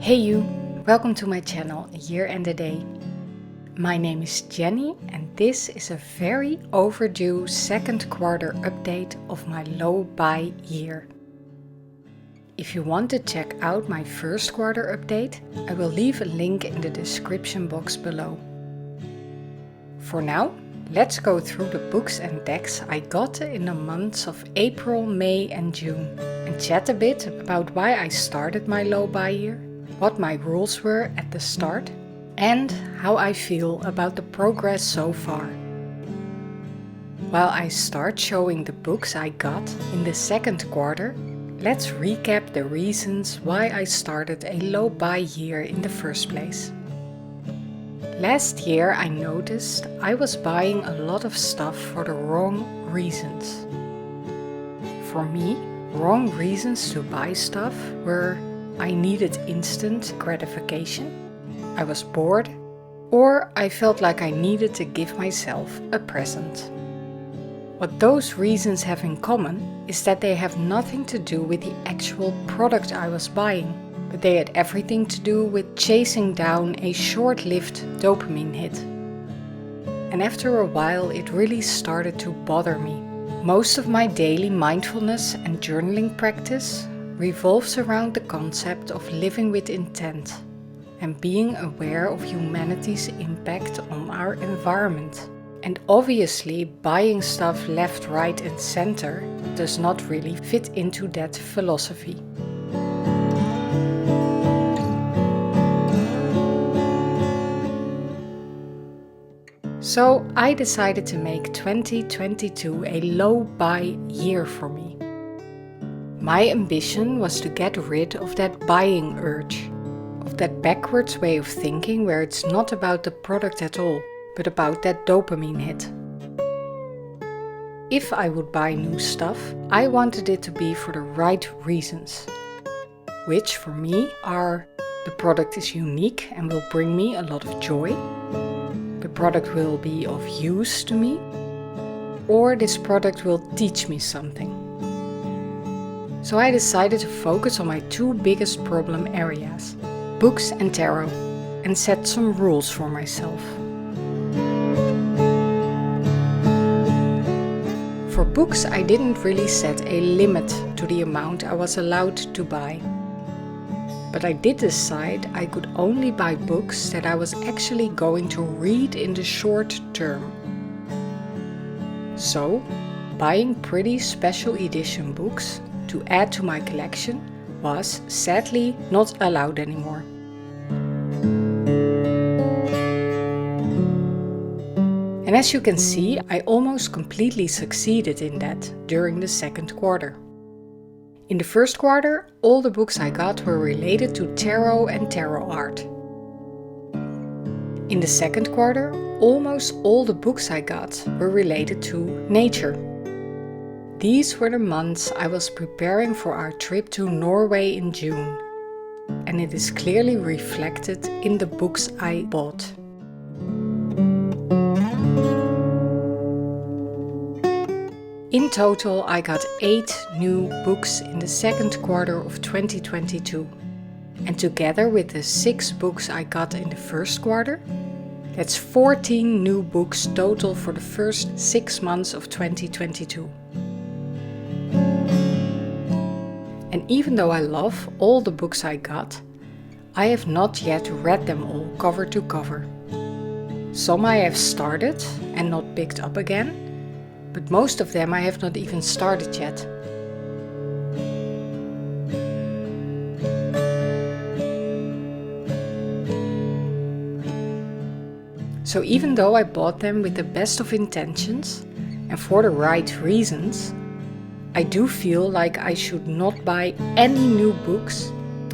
Hey you, welcome to my channel A Year and a Day. My name is Jenny and this is a very overdue second quarter update of my low buy year. If you want to check out my first quarter update, I will leave a link in the description box below. For now, let's go through the books and decks I got in the months of April, May and June and chat a bit about why I started my low buy year, what my rules were at the start, and how I feel about the progress so far. While I start showing the books I got in the second quarter, let's recap the reasons why I started a low buy year in the first place. Last year I noticed I was buying a lot of stuff for the wrong reasons. For me, wrong reasons to buy stuff were I needed instant gratification, I was bored, or I felt like I needed to give myself a present. What those reasons have in common is that they have nothing to do with the actual product I was buying, but they had everything to do with chasing down a short-lived dopamine hit. And after a while it really started to bother me. Most of my daily mindfulness and journaling practice revolves around the concept of living with intent and being aware of humanity's impact on our environment. And obviously buying stuff left, right and center does not really fit into that philosophy. So I decided to make 2022 a low buy year for me. My ambition was to get rid of that buying urge, of that backwards way of thinking where it's not about the product at all, but about that dopamine hit. If I would buy new stuff, I wanted it to be for the right reasons, which for me are: the product is unique and will bring me a lot of joy, the product will be of use to me, or this product will teach me something. So I decided to focus on my two biggest problem areas, books and tarot, and set some rules for myself. For books, I didn't really set a limit to the amount I was allowed to buy. But I did decide I could only buy books that I was actually going to read in the short term. So, buying pretty special edition books to add to my collection was sadly not allowed anymore. And as you can see, I almost completely succeeded in that during the second quarter. In the first quarter, all the books I got were related to tarot and tarot art. In the second quarter, almost all the books I got were related to nature. These were the months I was preparing for our trip to Norway in June, and it is clearly reflected in the books I bought. In total, I got 8 new books in the second quarter of 2022, and together with the 6 books I got in the first quarter, that's 14 new books total for the first 6 months of 2022. And even though I love all the books I got, I have not yet read them all cover to cover. Some I have started and not picked up again, but most of them I have not even started yet. So even though I bought them with the best of intentions and for the right reasons, I do feel like I should not buy any new books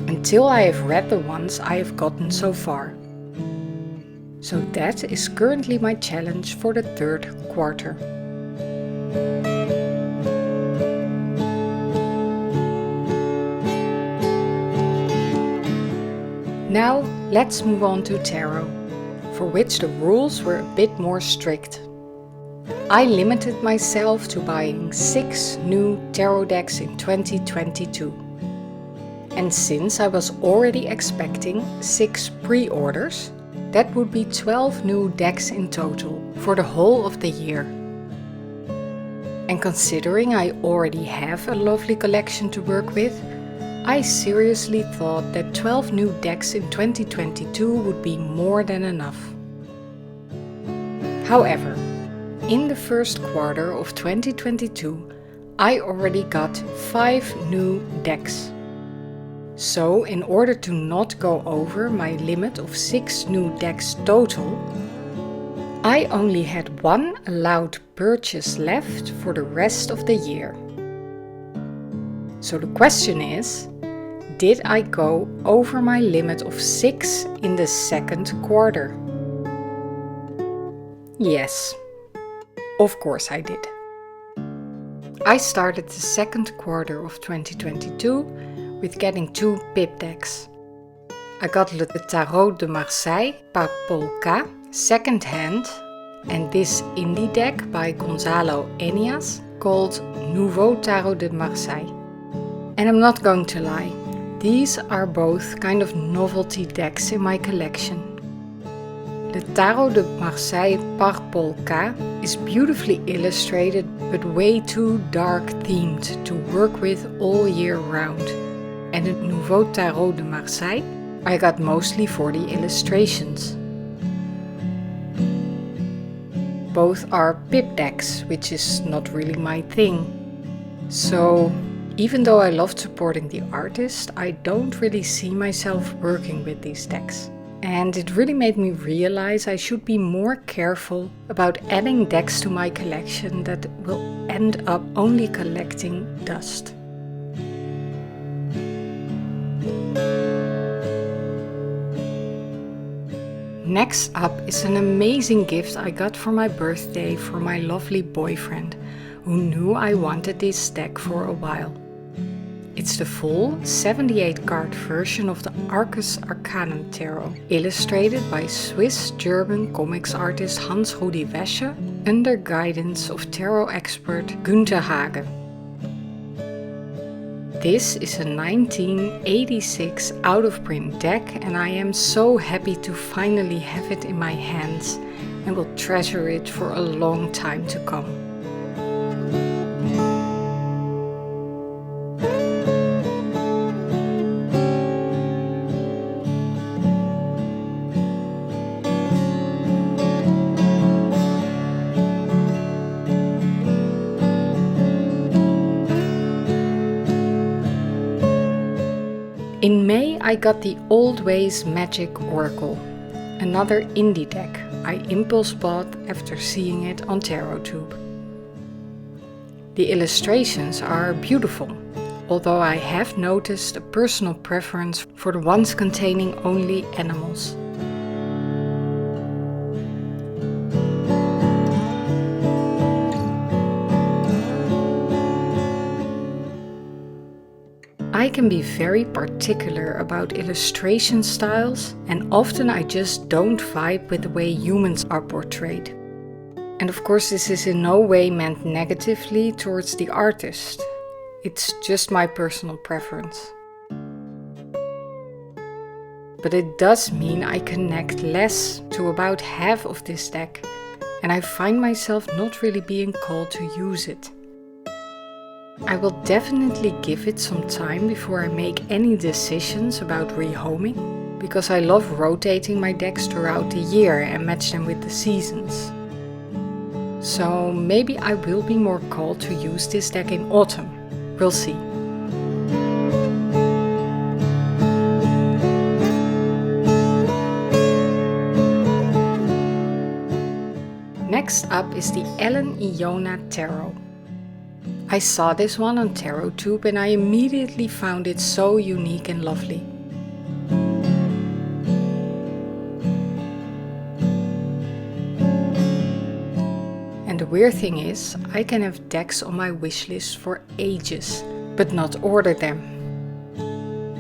until I have read the ones I have gotten so far. So that is currently my challenge for the third quarter. Now let's move on to tarot, for which the rules were a bit more strict. I limited myself to buying 6 new tarot decks in 2022. And since I was already expecting 6 pre-orders, that would be 12 new decks in total for the whole of the year. And considering I already have a lovely collection to work with, I seriously thought that 12 new decks in 2022 would be more than enough. However, in the first quarter of 2022, I already got 5 new decks. So, in order to not go over my limit of 6 new decks total, I only had 1 allowed purchase left for the rest of the year. So the question is, did I go over my limit of 6 in the second quarter? Yes, of course I did. I started the second quarter of 2022 with getting 2 pip decks. I got Le Tarot de Marseille par Paul K, second hand, and this indie deck by Gonzalo Enias called Nouveau Tarot de Marseille. And I'm not going to lie, these are both kind of novelty decks in my collection. Le Tarot de Marseille par Paul K is beautifully illustrated but way too dark themed to work with all year round. And the Nouveau Tarot de Marseille I got mostly for the illustrations. Both are pip decks, which is not really my thing. So, even though I love supporting the artist, I don't really see myself working with these decks. And it really made me realize I should be more careful about adding decks to my collection that will end up only collecting dust. Next up is an amazing gift I got for my birthday from my lovely boyfriend, who knew I wanted this deck for a while. It's the full 78 card version of the Arcus Arcanum Tarot, illustrated by Swiss-German comics artist Hans-Rudi Wesche under guidance of tarot expert Günther Hage. This is a 1986 out-of-print deck and I am so happy to finally have it in my hands and will treasure it for a long time to come. In May I got the Old Ways Magic Oracle, another indie deck I impulse bought after seeing it on TarotTube. The illustrations are beautiful, although I have noticed a personal preference for the ones containing only animals. I can be very particular about illustration styles, and often I just don't vibe with the way humans are portrayed. And of course this is in no way meant negatively towards the artist. It's just my personal preference. But it does mean I connect less to about half of this deck, and I find myself not really being called to use it. I will definitely give it some time before I make any decisions about rehoming, because I love rotating my decks throughout the year and match them with the seasons. So maybe I will be more called to use this deck in autumn. We'll see. Next up is the Ellen Iona Tarot. I saw this one on TarotTube and I immediately found it so unique and lovely. And the weird thing is, I can have decks on my wishlist for ages, but not order them.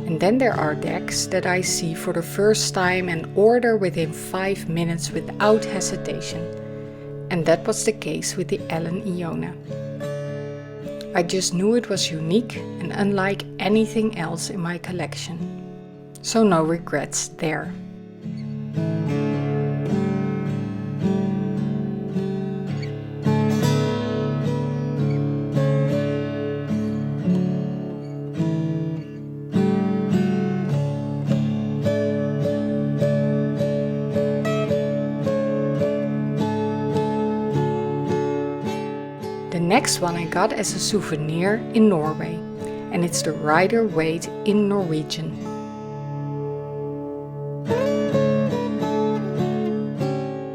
And then there are decks that I see for the first time and order within 5 minutes without hesitation. And that was the case with the Ellen Iona. I just knew it was unique and unlike anything else in my collection. So no regrets there. The next one I got as a souvenir in Norway, and it's the Rider Waite in Norwegian.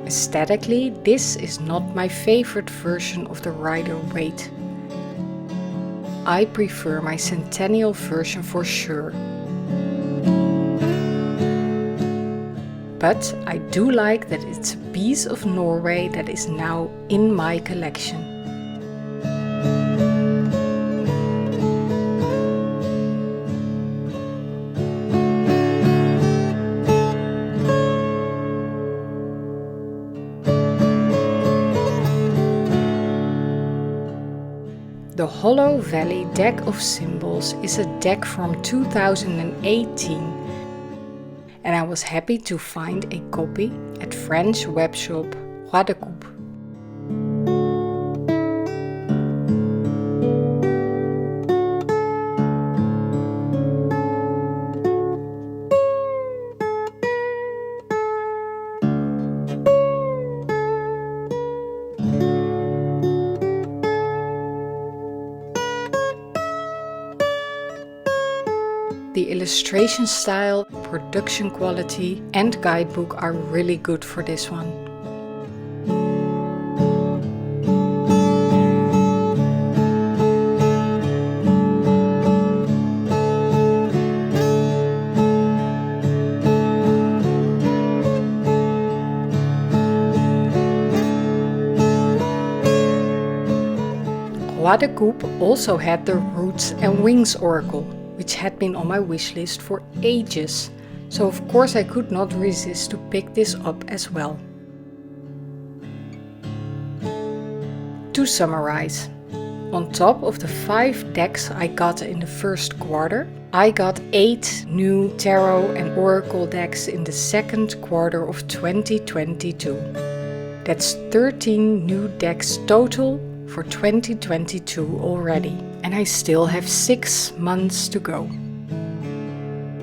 Aesthetically, this is not my favorite version of the Rider Waite. I prefer my Centennial version for sure. But I do like that it's a piece of Norway that is now in my collection. The Hollow Valley Deck of Symbols is a deck from 2018, and I was happy to find a copy at French webshop Roi de Coupe. The illustration style, production quality and guidebook are really good for this one. Roi de Coupe also had the Roots and Wings Oracle, which had been on my wishlist for ages, so of course I could not resist to pick this up as well. To summarize, on top of the 5 decks I got in the first quarter, I got 8 new tarot and oracle decks in the second quarter of 2022. That's 13 new decks total for 2022 already. And I still have 6 months to go.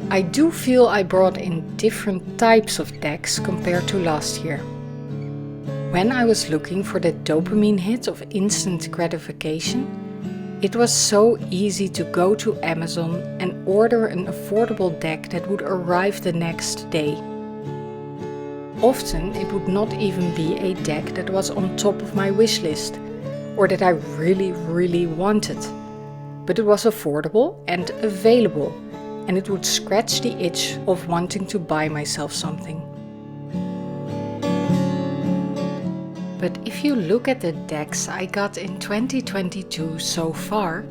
I do feel I brought in different types of decks compared to last year. When I was looking for the dopamine hit of instant gratification, it was so easy to go to Amazon and order an affordable deck that would arrive the next day. Often it would not even be a deck that was on top of my wishlist or that I really wanted. But it was affordable and available, and it would scratch the itch of wanting to buy myself something. But if you look at the decks I got in 2022 so far,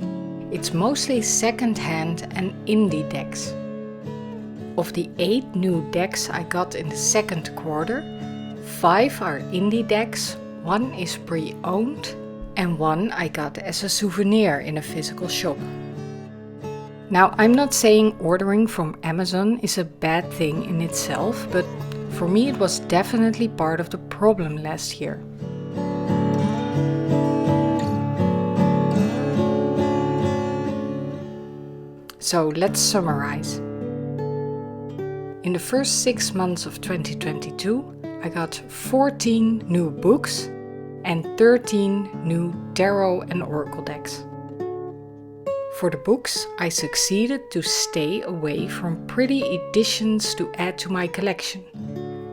it's mostly second-hand and indie decks. Of the 8 new decks I got in the second quarter, 5 are indie decks, 1 is pre-owned, and 1 I got as a souvenir in a physical shop. Now, I'm not saying ordering from Amazon is a bad thing in itself, but for me it was definitely part of the problem last year. So let's summarize. In the first 6 months of 2022, I got 14 new books and 13 new tarot and oracle decks. For the books, I succeeded to stay away from pretty editions to add to my collection.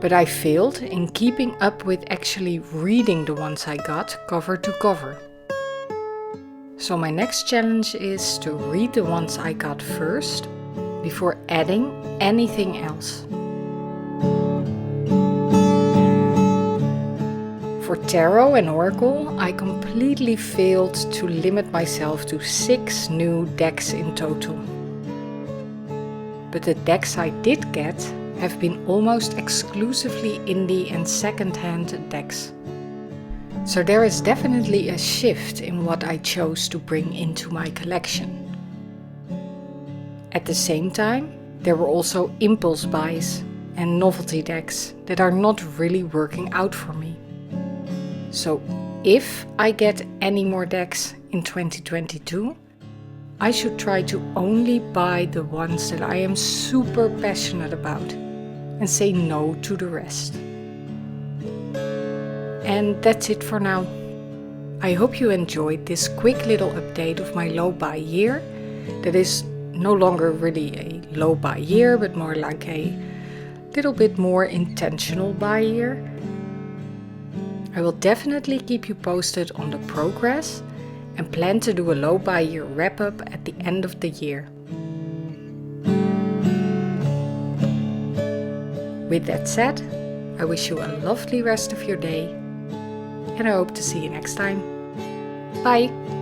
But I failed in keeping up with actually reading the ones I got cover to cover. So my next challenge is to read the ones I got first before adding anything else. For tarot and oracle, I completely failed to limit myself to 6 new decks in total. But the decks I did get have been almost exclusively indie and second-hand decks. So there is definitely a shift in what I chose to bring into my collection. At the same time, there were also impulse buys and novelty decks that are not really working out for me. So if I get any more decks in 2022, I should try to only buy the ones that I am super passionate about and say no to the rest. And that's it for now. I hope you enjoyed this quick little update of my low buy year. That is no longer really a low buy year, but more like a little bit more intentional buy year. I will definitely keep you posted on the progress and plan to do a low buy year wrap up at the end of the year. With that said, I wish you a lovely rest of your day and I hope to see you next time. Bye!